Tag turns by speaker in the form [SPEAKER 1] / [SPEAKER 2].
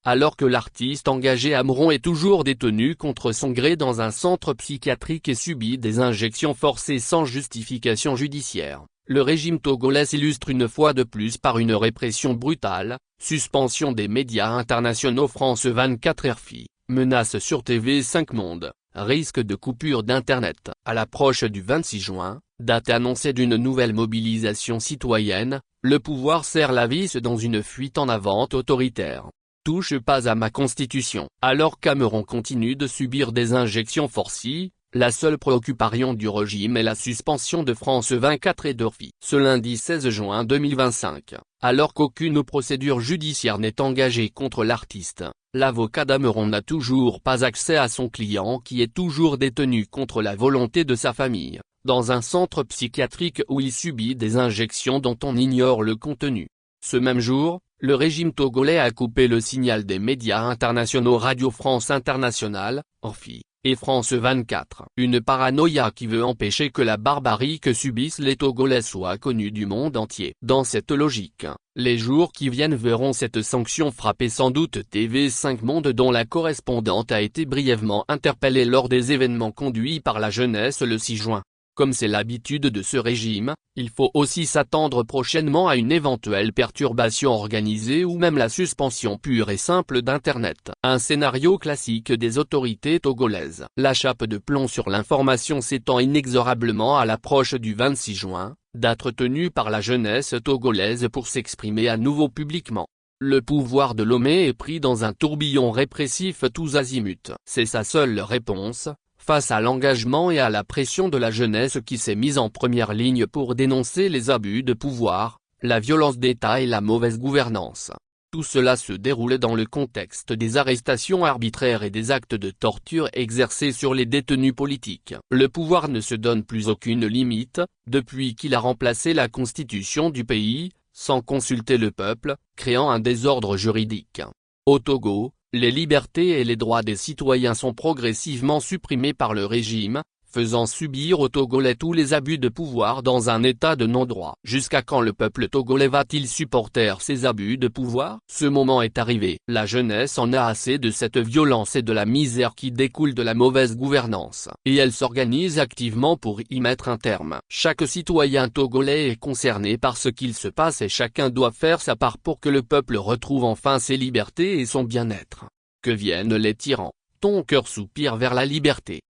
[SPEAKER 1] alors que l'artiste engagé Ameron est toujours détenu contre son gré dans un centre psychiatrique et subit des injections forcées sans justification judiciaire. Le régime togolais s'illustre une fois de plus par une répression brutale, suspension des médias internationaux France 24 RFI, menaces sur TV5 Monde, risque de coupure d'Internet. À l'approche du 26 juin, date annoncée d'une nouvelle mobilisation citoyenne, le pouvoir serre la vis dans une fuite en avant autoritaire. Touche pas à ma constitution. Alors qu'Ameron continue de subir des injections forcées, la seule préoccupation du régime est la suspension de France 24 et d'RFI. Ce lundi 16 juin 2025, alors qu'aucune procédure judiciaire n'est engagée contre l'artiste, l'avocat d'Ameron n'a toujours pas accès à son client qui est toujours détenu contre la volonté de sa famille, dans un centre psychiatrique où il subit des injections dont on ignore le contenu. Ce même jour, le régime togolais a coupé le signal des médias internationaux Radio France Internationale, RFI, et France 24. Une paranoïa qui veut empêcher que la barbarie que subissent les Togolais soit connue du monde entier. Dans cette logique, les jours qui viennent verront cette sanction frapper sans doute TV5 Monde dont la correspondante a été brièvement interpellée lors des événements conduits par la jeunesse le 6 juin. Comme c'est l'habitude de ce régime, il faut aussi s'attendre prochainement à une éventuelle perturbation organisée ou même la suspension pure et simple d'Internet. Un scénario classique des autorités togolaises. La chape de plomb sur l'information s'étend inexorablement à l'approche du 26 juin, date retenue par la jeunesse togolaise pour s'exprimer à nouveau publiquement. Le pouvoir de Lomé est pris dans un tourbillon répressif tous azimuts. C'est sa seule réponse face à l'engagement et à la pression de la jeunesse qui s'est mise en première ligne pour dénoncer les abus de pouvoir, la violence d'État et la mauvaise gouvernance. Tout cela se déroule dans le contexte des arrestations arbitraires et des actes de torture exercés sur les détenus politiques. Le pouvoir ne se donne plus aucune limite, depuis qu'il a remplacé la constitution du pays, sans consulter le peuple, créant un désordre juridique. Au Togo, les libertés et les droits des citoyens sont progressivement supprimés par le régime, faisant subir aux Togolais tous les abus de pouvoir dans un état de non-droit. Jusqu'à quand le peuple togolais va-t-il supporter ces abus de pouvoir? Ce moment est arrivé. La jeunesse en a assez de cette violence et de la misère qui découle de la mauvaise gouvernance. Et elle s'organise activement pour y mettre un terme. Chaque citoyen togolais est concerné par ce qu'il se passe et chacun doit faire sa part pour que le peuple retrouve enfin ses libertés et son bien-être. Que viennent les tyrans. Ton cœur soupire vers la liberté.